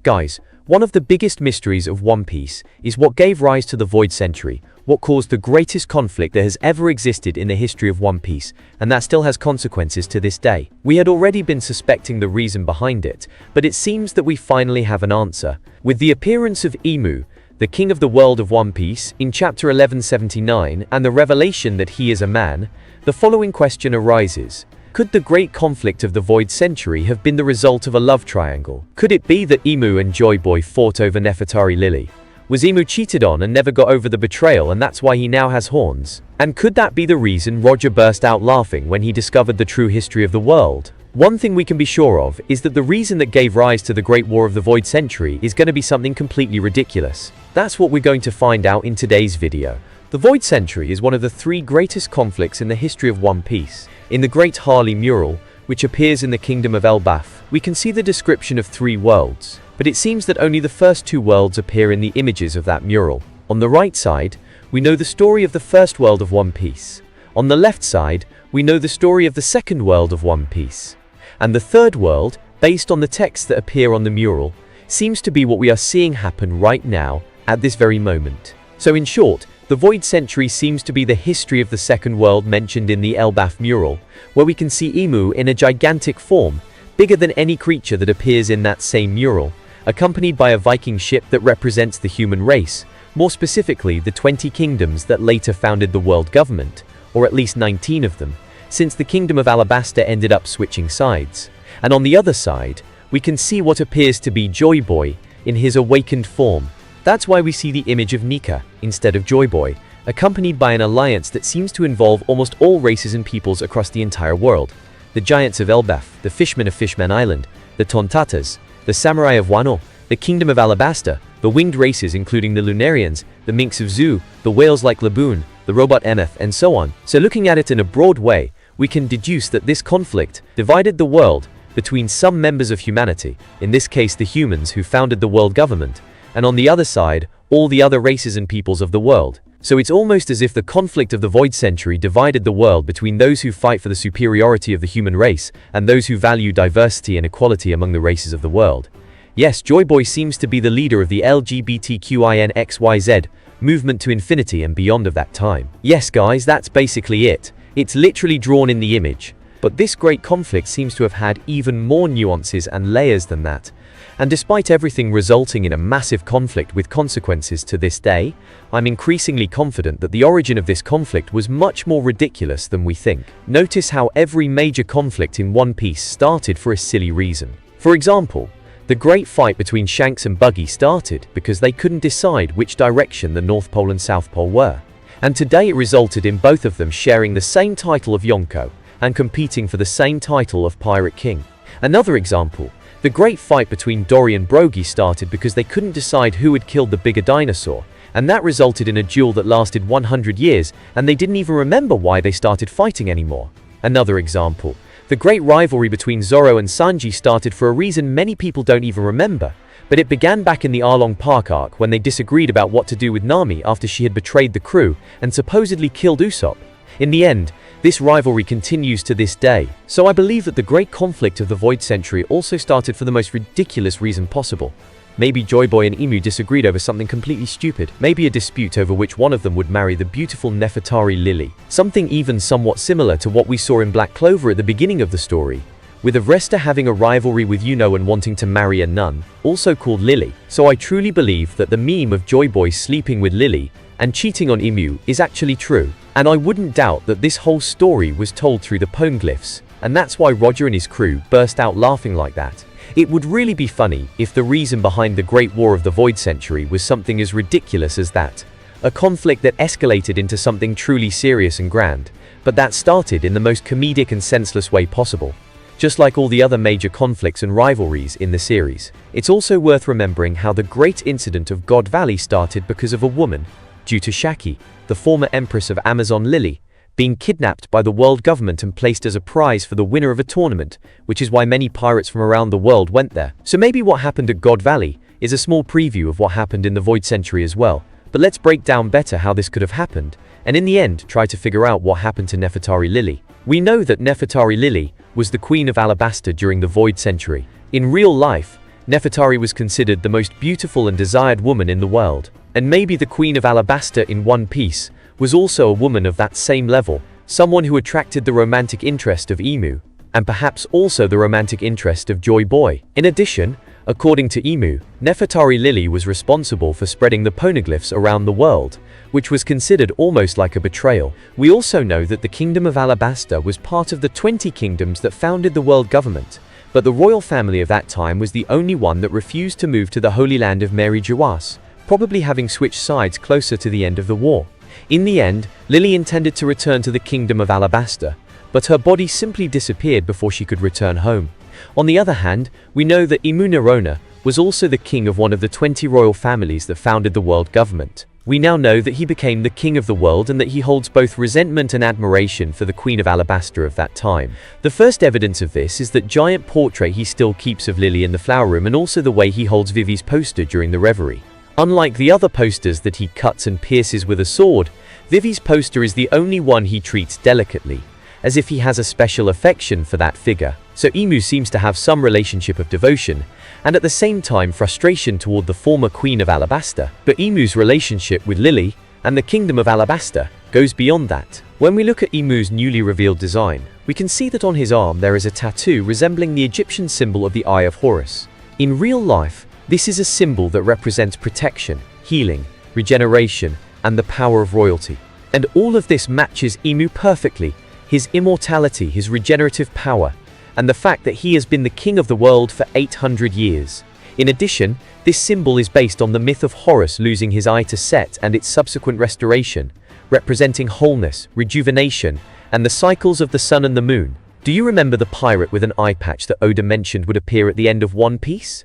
Guys, one of the biggest mysteries of One Piece is what gave rise to the Void Century, what caused the greatest conflict that has ever existed in the history of One Piece, and that still has consequences to this day. We had already been suspecting the reason behind it, but it seems that we finally have an answer. With the appearance of Imu, the king of the world of One Piece, in chapter 1179, and the revelation that he is a man, the following question arises. Could the great conflict of the Void Century have been the result of a love triangle? Could it be that Imu and Joy Boy fought over Nefitari Lily? Was Imu cheated on and never got over the betrayal, and that's why he now has horns? And could that be the reason Roger burst out laughing when he discovered the true history of the world? One thing we can be sure of is that the reason that gave rise to the Great War of the Void Century is going to be something completely ridiculous. That's what we're going to find out in today's video. The Void Century is one of the three greatest conflicts in the history of One Piece. In the Great Harley mural, which appears in the kingdom of Elbaf, we can see the description of three worlds, but it seems that only the first two worlds appear in the images of that mural. On the right side, we know the story of the first world of One Piece. On the left side, we know the story of the second world of One Piece. And the third world, based on the texts that appear on the mural, seems to be what we are seeing happen right now, at this very moment. So in short, the Void Century seems to be the history of the second world mentioned in the Elbaf mural, where we can see Imu in a gigantic form, bigger than any creature that appears in that same mural, accompanied by a Viking ship that represents the human race, more specifically the 20 kingdoms that later founded the world government, or at least 19 of them, since the kingdom of Alabasta ended up switching sides. And on the other side, we can see what appears to be Joy Boy in his awakened form. That's why we see the image of Nika, instead of Joy Boy, accompanied by an alliance that seems to involve almost all races and peoples across the entire world. The giants of Elbaf, the fishmen of Fishman Island, the Tontatas, the samurai of Wano, the kingdom of Alabasta, the winged races including the Lunarians, the minks of Zoo, the whales like Laboon, the robot Emeth, and so on. So looking at it in a broad way, we can deduce that this conflict divided the world between some members of humanity, in this case the humans who founded the world government, and on the other side, all the other races and peoples of the world. So it's almost as if the conflict of the Void Century divided the world between those who fight for the superiority of the human race and those who value diversity and equality among the races of the world. Yes, Joy Boy seems to be the leader of the LGBTQINXYZ movement to infinity and beyond of that time. Yes guys, that's basically it. It's literally drawn in the image. But this great conflict seems to have had even more nuances and layers than that. And despite everything resulting in a massive conflict with consequences to this day, I'm increasingly confident that the origin of this conflict was much more ridiculous than we think. Notice how every major conflict in One Piece started for a silly reason. For example, the great fight between Shanks and Buggy started because they couldn't decide which direction the North Pole and South Pole were. And today it resulted in both of them sharing the same title of Yonko and competing for the same title of Pirate King. Another example, the great fight between Dory and Brogy started because they couldn't decide who had killed the bigger dinosaur, and that resulted in a duel that lasted 100 years, and they didn't even remember why they started fighting anymore. Another example, the great rivalry between Zoro and Sanji started for a reason many people don't even remember, but it began back in the Arlong Park arc when they disagreed about what to do with Nami after she had betrayed the crew and supposedly killed Usopp. In the end, this rivalry continues to this day. So I believe that the great conflict of the Void Century also started for the most ridiculous reason possible. Maybe Joy Boy and Imu disagreed over something completely stupid. Maybe a dispute over which one of them would marry the beautiful Nefitari Lily. Something even somewhat similar to what we saw in Black Clover at the beginning of the story, with Avresta having a rivalry with Yuno and wanting to marry a nun, also called Lily. So I truly believe that the meme of Joy Boy sleeping with Lily and cheating on Imu is actually true. And I wouldn't doubt that this whole story was told through the poneglyphs, and that's why Roger and his crew burst out laughing like that. It would really be funny if the reason behind the Great War of the Void Century was something as ridiculous as that. A conflict that escalated into something truly serious and grand, but that started in the most comedic and senseless way possible. Just like all the other major conflicts and rivalries in the series. It's also worth remembering how the great incident of God Valley started because of a woman, due to Shaki, the former Empress of Amazon Lily, being kidnapped by the world government and placed as a prize for the winner of a tournament, which is why many pirates from around the world went there. So maybe what happened at God Valley is a small preview of what happened in the Void Century as well. But let's break down better how this could have happened, and in the end try to figure out what happened to Nefitari Lily. We know that Nefitari Lily was the queen of Alabasta during the Void Century. In real life, Nefitari was considered the most beautiful and desired woman in the world. And maybe the Queen of Alabasta in One Piece was also a woman of that same level, someone who attracted the romantic interest of Imu, and perhaps also the romantic interest of Joy Boy. In addition, according to Imu, Nefitari Lili was responsible for spreading the poneglyphs around the world, which was considered almost like a betrayal. We also know that the Kingdom of Alabasta was part of the 20 kingdoms that founded the world government, but the royal family of that time was the only one that refused to move to the Holy Land of Mary Jawas, probably having switched sides closer to the end of the war. In the end, Lily intended to return to the Kingdom of Alabasta, but her body simply disappeared before she could return home. On the other hand, we know that Imu Nerona was also the king of one of the 20 royal families that founded the world government. We now know that he became the king of the world and that he holds both resentment and admiration for the Queen of Alabasta of that time. The first evidence of this is that giant portrait he still keeps of Lily in the flower room, and also the way he holds Vivi's poster during the reverie. Unlike the other posters that he cuts and pierces with a sword, Vivi's poster is the only one he treats delicately, as if he has a special affection for that figure. So Imu seems to have some relationship of devotion, and at the same time frustration toward the former Queen of Alabasta. But Imu's relationship with Lily and the Kingdom of Alabasta goes beyond that. When we look at Imu's newly revealed design, we can see that on his arm there is a tattoo resembling the Egyptian symbol of the Eye of Horus. In real life, this is a symbol that represents protection, healing, regeneration, and the power of royalty. And all of this matches Imu perfectly: his immortality, his regenerative power, and the fact that he has been the king of the world for 800 years. In addition, this symbol is based on the myth of Horus losing his eye to Set and its subsequent restoration, representing wholeness, rejuvenation, and the cycles of the sun and the moon. Do you remember the pirate with an eye patch that Oda mentioned would appear at the end of One Piece?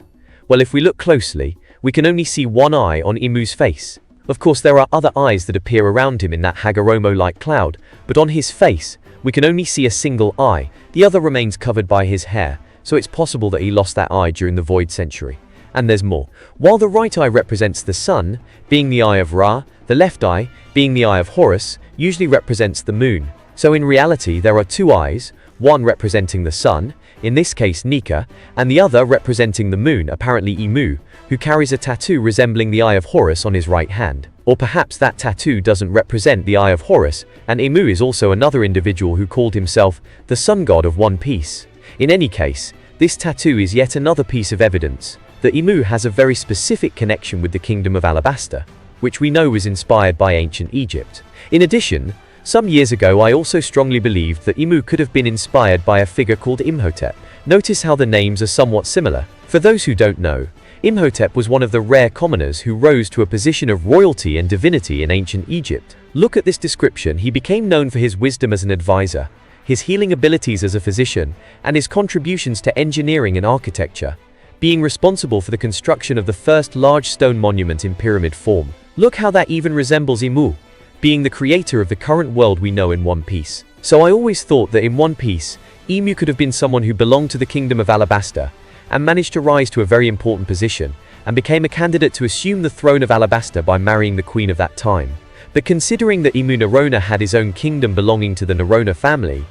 Well, if we look closely, we can only see one eye on Imu's face. Of course, there are other eyes that appear around him in that Hagoromo-like cloud, but on his face, we can only see a single eye. The other remains covered by his hair, so it's possible that he lost that eye during the Void Century. And there's more. While the right eye represents the sun, being the eye of Ra, the left eye, being the eye of Horus, usually represents the moon. So in reality, there are two eyes, one representing the sun, in this case Nika, and the other representing the moon, apparently Imu, who carries a tattoo resembling the Eye of Horus on his right hand. Or perhaps that tattoo doesn't represent the Eye of Horus, and Imu is also another individual who called himself the Sun God of One Piece. In any case, this tattoo is yet another piece of evidence that Imu has a very specific connection with the Kingdom of Alabasta, which we know was inspired by ancient Egypt. In addition, some years ago I also strongly believed that Imu could have been inspired by a figure called Imhotep. Notice how the names are somewhat similar. For those who don't know, Imhotep was one of the rare commoners who rose to a position of royalty and divinity in ancient Egypt. Look at this description. He became known for his wisdom as an advisor, his healing abilities as a physician, and his contributions to engineering and architecture, being responsible for the construction of the first large stone monument in pyramid form. Look how that even resembles Imu, being the creator of the current world we know in One Piece. So I always thought that in One Piece, Imu could have been someone who belonged to the Kingdom of Alabasta, and managed to rise to a very important position, and became a candidate to assume the throne of Alabasta by marrying the queen of that time. But considering that Imu Nerona had his own kingdom belonging to the Nerona family,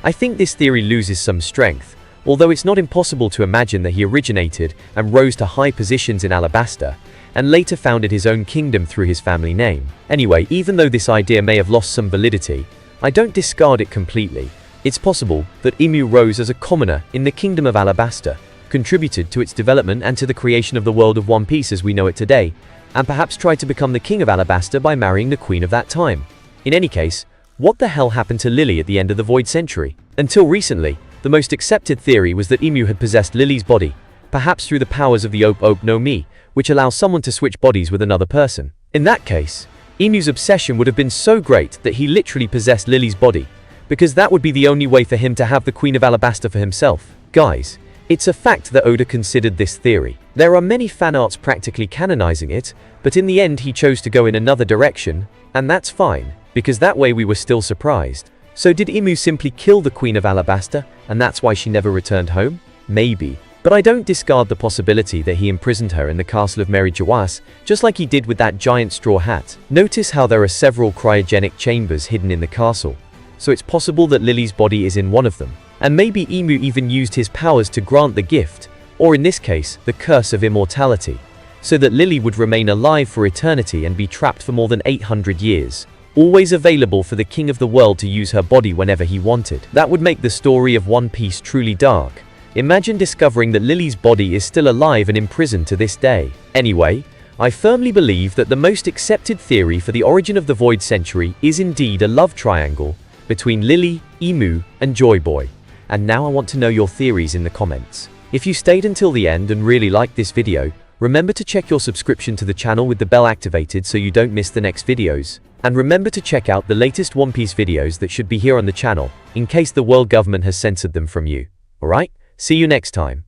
I think this theory loses some strength, although it's not impossible to imagine that he originated and rose to high positions in Alabasta, and later founded his own kingdom through his family name. Anyway, even though this idea may have lost some validity, I don't discard it completely. It's possible that Imu rose as a commoner in the Kingdom of Alabasta, contributed to its development and to the creation of the world of One Piece as we know it today, and perhaps tried to become the king of Alabasta by marrying the queen of that time. In any case, what the hell happened to Lily at the end of the Void Century? Until recently, the most accepted theory was that Imu had possessed Lily's body, perhaps through the powers of the Ope no Mi, which allows someone to switch bodies with another person. In that case, Imu's obsession would have been so great that he literally possessed Lily's body, because that would be the only way for him to have the Queen of Alabasta for himself. Guys, it's a fact that Oda considered this theory. There are many fan arts practically canonizing it, but in the end he chose to go in another direction, and that's fine, because that way we were still surprised. So did Imu simply kill the Queen of Alabasta, and that's why she never returned home? Maybe. But I don't discard the possibility that he imprisoned her in the castle of Mary Jawas, just like he did with that giant straw hat. Notice how there are several cryogenic chambers hidden in the castle, so it's possible that Lily's body is in one of them. And maybe Imu even used his powers to grant the gift, or in this case, the curse of immortality, so that Lily would remain alive for eternity and be trapped for more than 800 years, always available for the king of the world to use her body whenever he wanted. That would make the story of One Piece truly dark. Imagine discovering that Lily's body is still alive and imprisoned to this day. Anyway, I firmly believe that the most accepted theory for the origin of the Void Century is indeed a love triangle between Lily, Imu, and Joy Boy. And now I want to know your theories in the comments. If you stayed until the end and really liked this video, remember to check your subscription to the channel with the bell activated so you don't miss the next videos. And remember to check out the latest One Piece videos that should be here on the channel, in case the world government has censored them from you. Alright? See you next time.